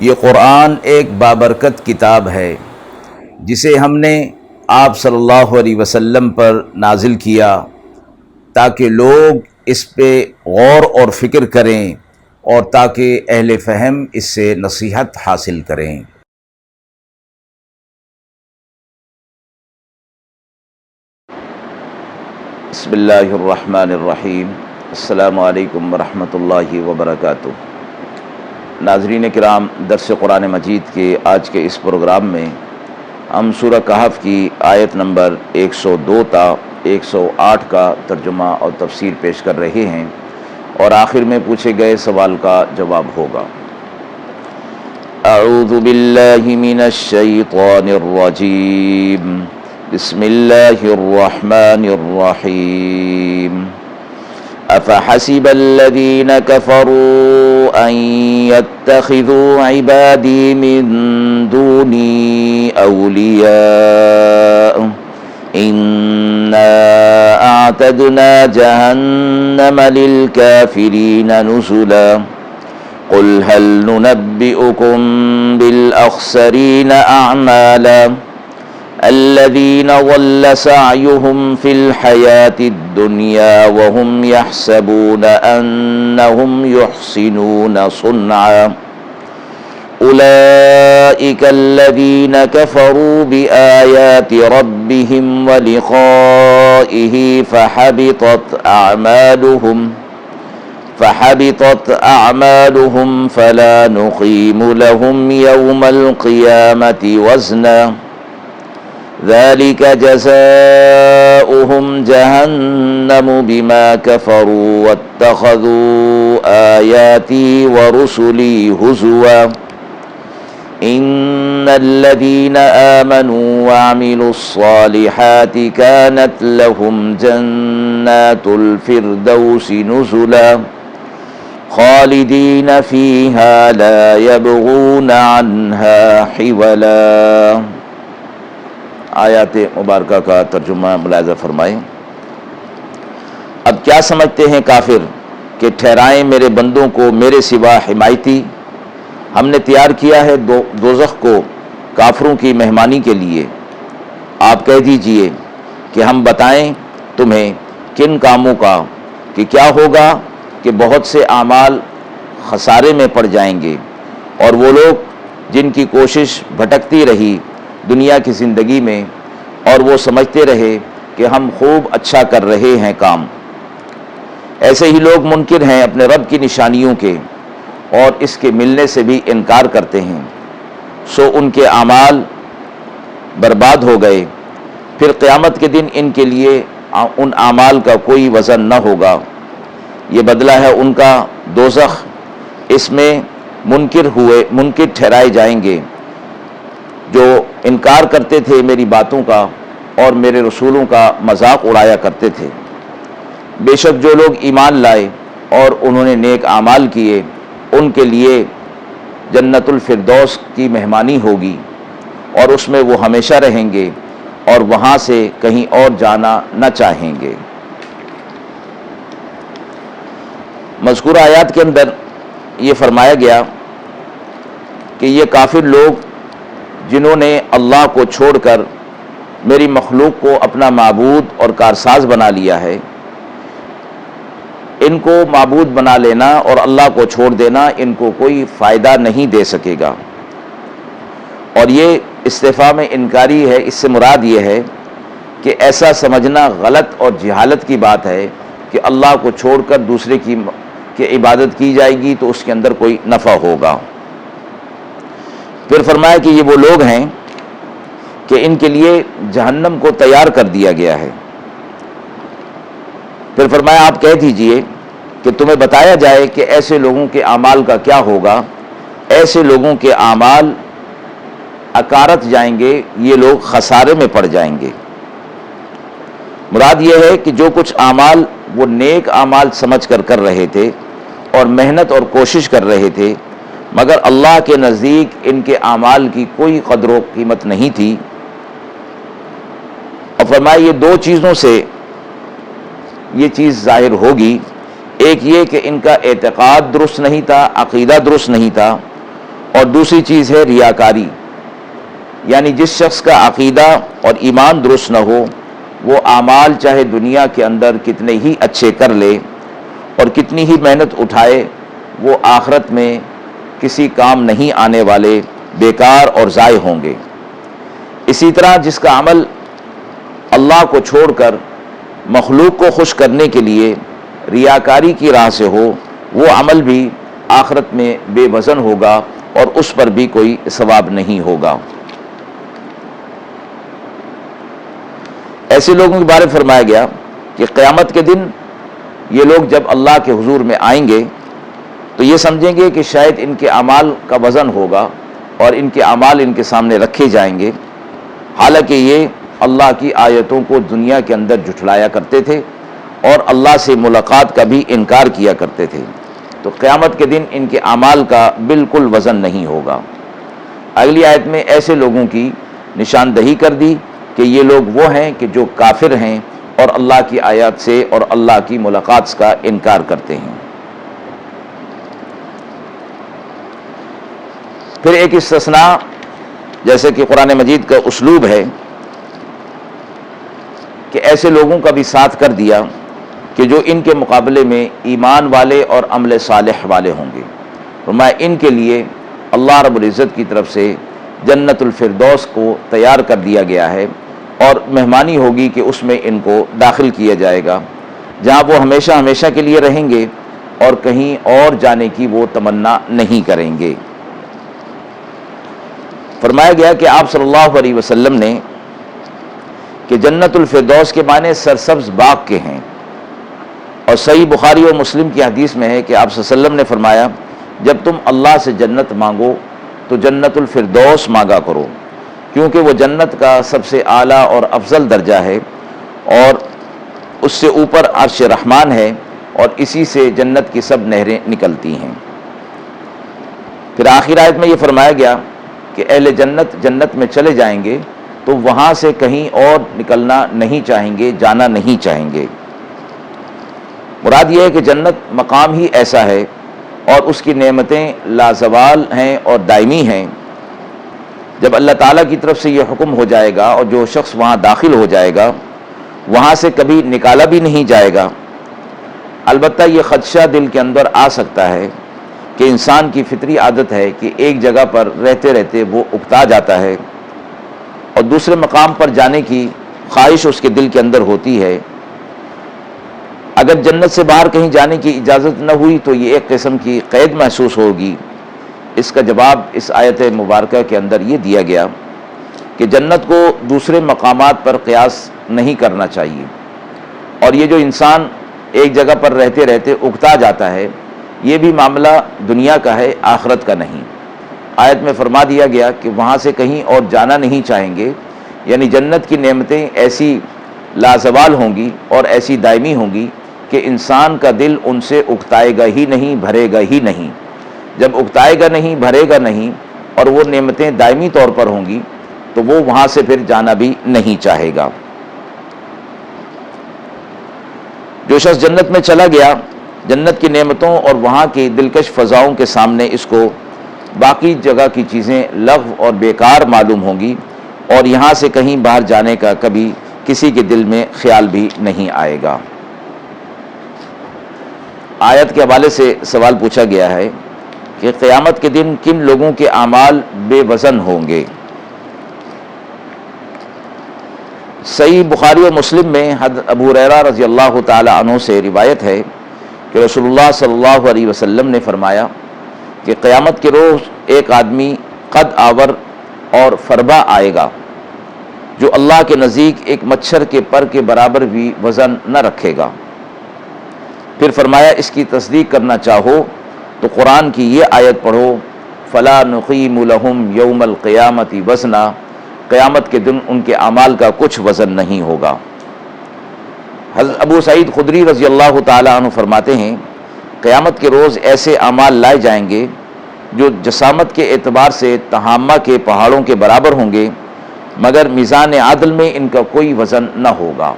یہ قرآن ایک بابرکت کتاب ہے جسے ہم نے آپ صلی اللہ علیہ وسلم پر نازل کیا تاکہ لوگ اس پہ غور اور فکر کریں اور تاکہ اہل فہم اس سے نصیحت حاصل کریں۔ بسم اللہ الرحمن الرحیم۔ السلام علیکم ورحمۃ اللہ وبرکاتہ۔ ناظرین کرام، درس قرآن مجید کے آج کے اس پروگرام میں ہم سورہ کہف کی آیت نمبر 102 تا 108 کا ترجمہ اور تفسیر پیش کر رہے ہیں اور آخر میں پوچھے گئے سوال کا جواب ہوگا۔ اعوذ باللہ من الشیطان الرجیم، بسم اللہ الرحمن الرحیم۔ افحسب الذین کفروا ان يتخذوا عبادی من دونی اولیاء انا اعتدنا جہنم للکافرین نزلا قل هل ننبئکم بالاخسرین اعمالا الذين ضل سعيهم في الحياة الدنيا وهم يحسبون أنهم يحسنون صنعا أولئك الذين كفروا بآيات ربهم ولقائه فحبطت أعمالهم فلا نقيم لهم يوم القيامة وزنا ذلك جزاؤهم جهنم بما كفروا واتخذوا آياتي ورسلي هزوا إن الذين آمنوا وعملوا الصالحات كانت لهم جنات الفردوس نزلا خالدين فيها لا يبغون عنها حولا۔ آیات مبارکہ کا ترجمہ ملاحظہ فرمائیں۔ اب کیا سمجھتے ہیں کافر کہ ٹھہرائیں میرے بندوں کو میرے سوا حمایتی؟ ہم نے تیار کیا ہے دوزخ کو کافروں کی مہمانی کے لیے۔ آپ کہہ دیجئے کہ ہم بتائیں تمہیں کن کاموں کا کہ کیا ہوگا کہ بہت سے اعمال خسارے میں پڑ جائیں گے، اور وہ لوگ جن کی کوشش بھٹکتی رہی دنیا کی زندگی میں اور وہ سمجھتے رہے کہ ہم خوب اچھا کر رہے ہیں کام۔ ایسے ہی لوگ منکر ہیں اپنے رب کی نشانیوں کے اور اس کے ملنے سے بھی انکار کرتے ہیں، سو ان کے اعمال برباد ہو گئے، پھر قیامت کے دن ان کے لیے ان اعمال کا کوئی وزن نہ ہوگا۔ یہ بدلہ ہے ان کا دوزخ، اس میں منکر ٹھہرائے جائیں گے جو انکار کرتے تھے میری باتوں کا اور میرے رسولوں کا مذاق اڑایا کرتے تھے۔ بے شک جو لوگ ایمان لائے اور انہوں نے نیک اعمال کیے ان کے لیے جنت الفردوس کی مہمانی ہوگی اور اس میں وہ ہمیشہ رہیں گے اور وہاں سے کہیں اور جانا نہ چاہیں گے۔ مذکورہ آیات کے اندر یہ فرمایا گیا کہ یہ کافر لوگ جنہوں نے اللہ کو چھوڑ کر میری مخلوق کو اپنا معبود اور کارساز بنا لیا ہے، ان کو معبود بنا لینا اور اللہ کو چھوڑ دینا ان کو کوئی فائدہ نہیں دے سکے گا۔ اور یہ استفہام انکاری ہے، اس سے مراد یہ ہے کہ ایسا سمجھنا غلط اور جہالت کی بات ہے کہ اللہ کو چھوڑ کر دوسرے کی عبادت کی جائے گی تو اس کے اندر کوئی نفع ہوگا۔ پھر فرمایا کہ یہ وہ لوگ ہیں کہ ان کے لیے جہنم کو تیار کر دیا گیا ہے۔ پھر فرمایا آپ کہہ دیجئے کہ تمہیں بتایا جائے کہ ایسے لوگوں کے اعمال کا کیا ہوگا۔ ایسے لوگوں کے اعمال اکارت جائیں گے، یہ لوگ خسارے میں پڑ جائیں گے۔ مراد یہ ہے کہ جو کچھ اعمال وہ نیک اعمال سمجھ کر رہے تھے اور محنت اور کوشش کر رہے تھے، مگر اللہ کے نزدیک ان کے اعمال کی کوئی قدر و قیمت نہیں تھی۔ اور فرمایا یہ دو چیزوں سے یہ چیز ظاہر ہوگی، ایک یہ کہ ان کا اعتقاد درست نہیں تھا، عقیدہ درست نہیں تھا، اور دوسری چیز ہے ریاکاری، یعنی جس شخص کا عقیدہ اور ایمان درست نہ ہو، وہ اعمال چاہے دنیا کے اندر کتنے ہی اچھے کر لے اور کتنی ہی محنت اٹھائے، وہ آخرت میں کسی کام نہیں آنے والے، بیکار اور ضائع ہوں گے۔ اسی طرح جس کا عمل اللہ کو چھوڑ کر مخلوق کو خوش کرنے کے لیے ریاکاری کی راہ سے ہو، وہ عمل بھی آخرت میں بے وزن ہوگا اور اس پر بھی کوئی ثواب نہیں ہوگا۔ ایسے لوگوں کے بارے فرمایا گیا کہ قیامت کے دن یہ لوگ جب اللہ کے حضور میں آئیں گے تو یہ سمجھیں گے کہ شاید ان کے اعمال کا وزن ہوگا اور ان کے اعمال ان کے سامنے رکھے جائیں گے، حالانکہ یہ اللہ کی آیتوں کو دنیا کے اندر جھٹلایا کرتے تھے اور اللہ سے ملاقات کا بھی انکار کیا کرتے تھے، تو قیامت کے دن ان کے اعمال کا بالکل وزن نہیں ہوگا۔ اگلی آیت میں ایسے لوگوں کی نشاندہی کر دی کہ یہ لوگ وہ ہیں کہ جو کافر ہیں اور اللہ کی آیات سے اور اللہ کی ملاقات کا انکار کرتے ہیں۔ پھر ایک استثناء، جیسے کہ قرآن مجید کا اسلوب ہے کہ ایسے لوگوں کا بھی ساتھ کر دیا کہ جو ان کے مقابلے میں ایمان والے اور عمل صالح والے ہوں گے۔ فرمایا ان کے لیے اللہ رب العزت کی طرف سے جنت الفردوس کو تیار کر دیا گیا ہے اور مہمانی ہوگی کہ اس میں ان کو داخل کیا جائے گا، جہاں وہ ہمیشہ ہمیشہ کے لیے رہیں گے اور کہیں اور جانے کی وہ تمنا نہیں کریں گے۔ فرمایا گیا کہ آپ صلی اللہ علیہ وسلم نے کہ جنت الفردوس کے معنی سرسبز باغ کے ہیں، اور صحیح بخاری و مسلم کی حدیث میں ہے کہ آپ صلی اللہ علیہ وسلم نے فرمایا جب تم اللہ سے جنت مانگو تو جنت الفردوس مانگا کرو، کیونکہ وہ جنت کا سب سے اعلیٰ اور افضل درجہ ہے اور اس سے اوپر عرش رحمان ہے اور اسی سے جنت کی سب نہریں نکلتی ہیں۔ پھر آخر آیت میں یہ فرمایا گیا کہ اہل جنت جنت میں چلے جائیں گے تو وہاں سے کہیں اور نکلنا نہیں چاہیں گے، جانا نہیں چاہیں گے۔ مراد یہ ہے کہ جنت مقام ہی ایسا ہے اور اس کی نعمتیں لازوال ہیں اور دائمی ہیں۔ جب اللہ تعالیٰ کی طرف سے یہ حکم ہو جائے گا اور جو شخص وہاں داخل ہو جائے گا وہاں سے کبھی نکالا بھی نہیں جائے گا۔ البتہ یہ خدشہ دل کے اندر آ سکتا ہے کہ انسان کی فطری عادت ہے کہ ایک جگہ پر رہتے رہتے وہ اکتا جاتا ہے اور دوسرے مقام پر جانے کی خواہش اس کے دل کے اندر ہوتی ہے۔ اگر جنت سے باہر کہیں جانے کی اجازت نہ ہوئی تو یہ ایک قسم کی قید محسوس ہوگی۔ اس کا جواب اس آیت مبارکہ کے اندر یہ دیا گیا کہ جنت کو دوسرے مقامات پر قیاس نہیں کرنا چاہیے، اور یہ جو انسان ایک جگہ پر رہتے رہتے اکتا جاتا ہے یہ بھی معاملہ دنیا کا ہے، آخرت کا نہیں۔ آیت میں فرما دیا گیا کہ وہاں سے کہیں اور جانا نہیں چاہیں گے، یعنی جنت کی نعمتیں ایسی لازوال ہوں گی اور ایسی دائمی ہوں گی کہ انسان کا دل ان سے اکتائے گا ہی نہیں، بھرے گا ہی نہیں۔ جب اکتائے گا نہیں، بھرے گا نہیں اور وہ نعمتیں دائمی طور پر ہوں گی تو وہ وہاں سے پھر جانا بھی نہیں چاہے گا۔ جو شخص جنت میں چلا گیا، جنت کی نعمتوں اور وہاں کی دلکش فضاؤں کے سامنے اس کو باقی جگہ کی چیزیں لغو اور بیکار معلوم ہوں گی اور یہاں سے کہیں باہر جانے کا کبھی کسی کے دل میں خیال بھی نہیں آئے گا۔ آیت کے حوالے سے سوال پوچھا گیا ہے کہ قیامت کے دن کن لوگوں کے اعمال بے وزن ہوں گے؟ صحیح بخاری و مسلم میں حضرت ابو ہریرہ رضی اللہ تعالی عنہ سے روایت ہے کہ رسول اللہ صلی اللہ علیہ وسلم نے فرمایا کہ قیامت کے روز ایک آدمی قد آور اور فربا آئے گا جو اللہ کے نزدیک ایک مچھر کے پر کے برابر بھی وزن نہ رکھے گا۔ پھر فرمایا اس کی تصدیق کرنا چاہو تو قرآن کی یہ آیت پڑھو، فلا نقیم لہم یوم القیامت وزنا، قیامت کے دن ان کے اعمال کا کچھ وزن نہیں ہوگا۔ حضرت ابو سعید خدری رضی اللہ تعالی عنہ فرماتے ہیں قیامت کے روز ایسے اعمال لائے جائیں گے جو جسامت کے اعتبار سے تہامہ کے پہاڑوں کے برابر ہوں گے، مگر میزان عدل میں ان کا کوئی وزن نہ ہوگا۔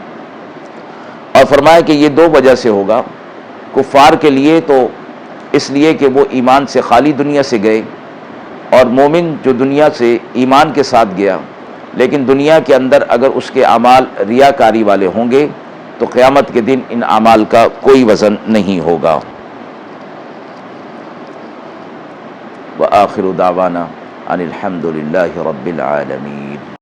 اور فرمایا کہ یہ دو وجہ سے ہوگا، کفار کے لیے تو اس لیے کہ وہ ایمان سے خالی دنیا سے گئے اور مومن جو دنیا سے ایمان کے ساتھ گیا لیکن دنیا کے اندر اگر اس کے اعمال ریاکاری والے ہوں گے تو قیامت کے دن ان اعمال کا کوئی وزن نہیں ہوگا۔ وآخر دعوانا ان الحمد للہ رب العالمین۔